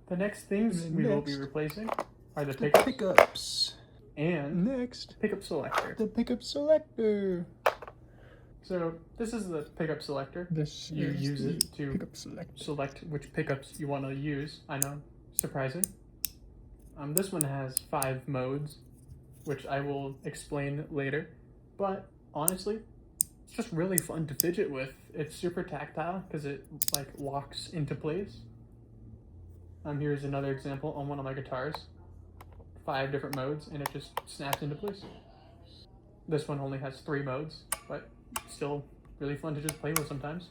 The next things And we will be next, replacing are the The pickups pickups. and Next, pickup selector. the pickup selector. So this is the pickup selector. This You is use the it to pickup selector. select which pickups you want to use. I know, surprising. This one has 5 modes, which I will explain later. But honestly, it's just really fun to fidget with. It's super tactile because it like locks into place. Here's another example on one of my guitars. 5 different modes, and it just snaps into place. This one only has 3 modes, but still really fun to just play with sometimes.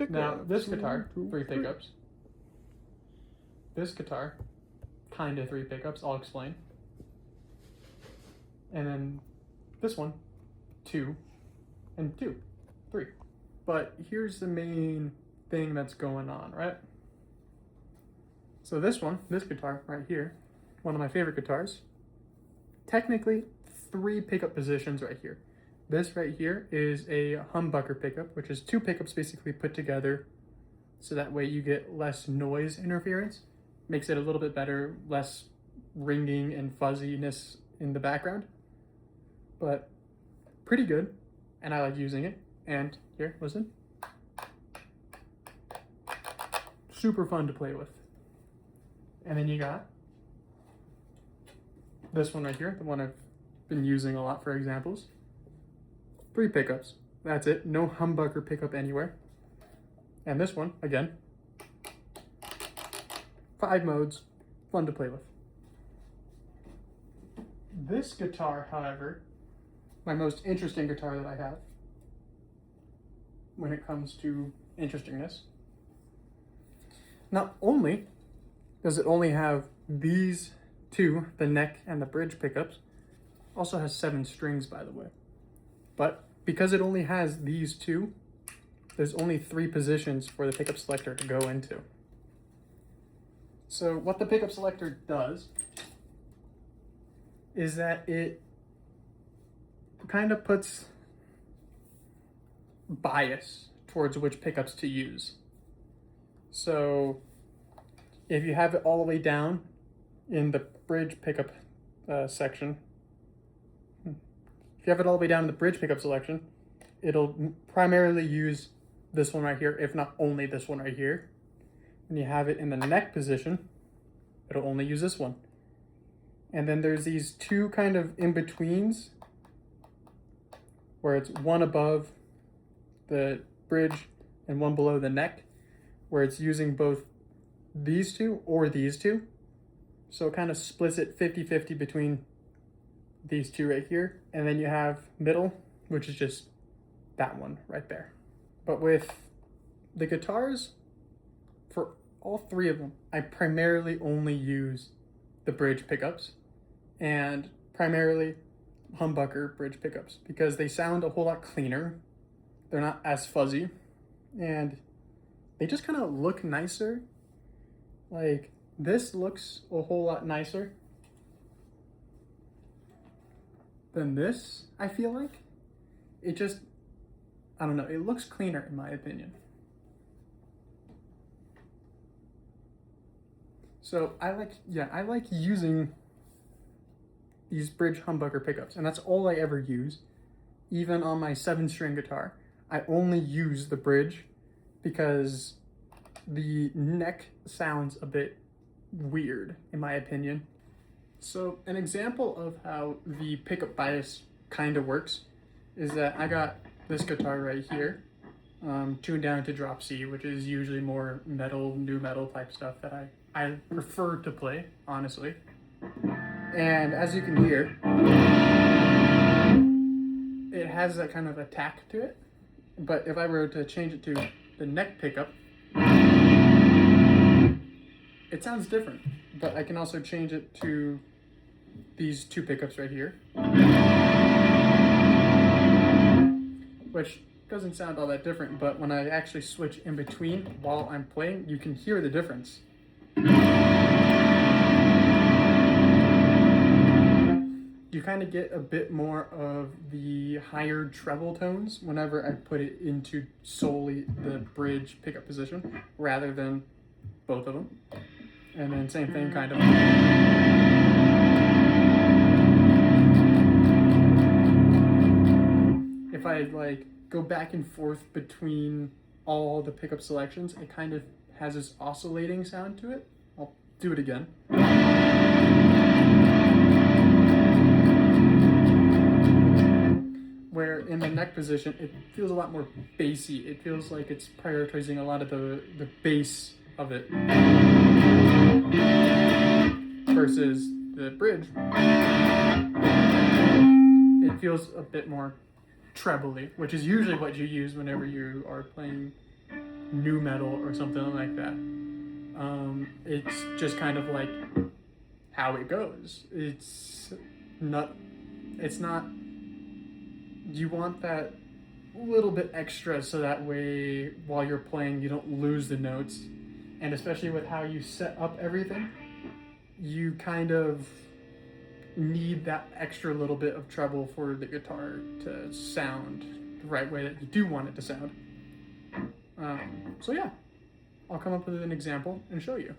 Now, this guitar, 3 pickups. This guitar, kinda 3 pickups, I'll explain. And then this one, 2, and 2, 3. But here's the main thing that's going on, right? So this one, this guitar right here, one of my favorite guitars, technically 3 pickup positions right here. This right here is a humbucker pickup, which is 2 pickups basically put together so that way you get less noise interference. Makes it a little bit better, less ringing and fuzziness in the background. But pretty good, and I like using it. And here, listen. Super fun to play with. And then you got this one right here, the one I've been using a lot for examples. 3 pickups, that's it, no humbucker pickup anywhere. And this one, again, 5 modes, fun to play with. This guitar, however, my most interesting guitar that I have when it comes to interestingness. Not only does it only have these 2, the neck and the bridge pickups, also has 7 strings, by the way. But because it only has these 2, there's only 3 positions for the pickup selector to go into. So what the pickup selector does is that it kind of puts bias towards which pickups to use. So if you have it all the way down in the bridge pickup section, if you have it all the way down in the bridge pickup selection, it'll primarily use this one right here, if not only this one right here. When you have it in the neck position, it'll only use this one. And then there's these 2 kind of in-betweens where it's one above the bridge and one below the neck, where it's using both these 2 or these 2. So it kind of splits it 50-50 between these 2 right here. And then you have middle, which is just that one right there. But with the guitars, for all 3 of them, I primarily only use the bridge pickups and primarily humbucker bridge pickups because they sound a whole lot cleaner. They're not as fuzzy and they just kind of look nicer. Like this looks a whole lot nicer than this, I feel like. It just, I don't know, it looks cleaner in my opinion. So I like using these bridge humbucker pickups, and that's all I ever use. Even on my 7-string guitar, I only use the bridge because the neck sounds a bit weird in my opinion. So an example of how the pickup bias kind of works is that I got this guitar right here, tuned down to drop C, which is usually more metal, new metal type stuff that I prefer to play, honestly. And as you can hear, it has that kind of attack to it. But if I were to change it to the neck pickup, it sounds different. But I can also change it to these 2 pickups right here, which doesn't sound all that different, but when I actually switch in between while I'm playing, you can hear the difference. You kind of get a bit more of the higher treble tones whenever I put it into solely the bridge pickup position rather than both of them. And then same thing kind of. If I like go back and forth between all the pickup selections, it kind of has this oscillating sound to it. I'll do it again. Where in the neck position, it feels a lot more bassy. It feels like it's prioritizing a lot of the bass of it versus the bridge. It feels a bit more trebly, which is usually what you use whenever you are playing nu metal or something like that. It's just kind of like how it goes. It's not. You want that little bit extra so that way while you're playing you don't lose the notes, and especially with how you set up everything, you kind of need that extra little bit of treble for the guitar to sound the right way that you do want it to sound. So yeah, I'll come up with an example and show you.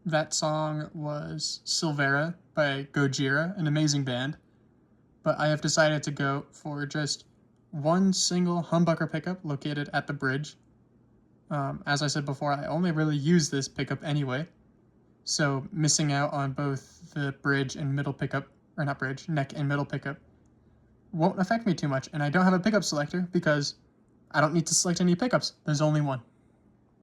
That song was Silvera by Gojira, an amazing band. But I have decided to go for just one single humbucker pickup located at the bridge. As I said before, I only really use this pickup anyway. So missing out on both the bridge and middle pickup, or not bridge, neck and middle pickup, won't affect me too much. And I don't have a pickup selector because I don't need to select any pickups. There's only one.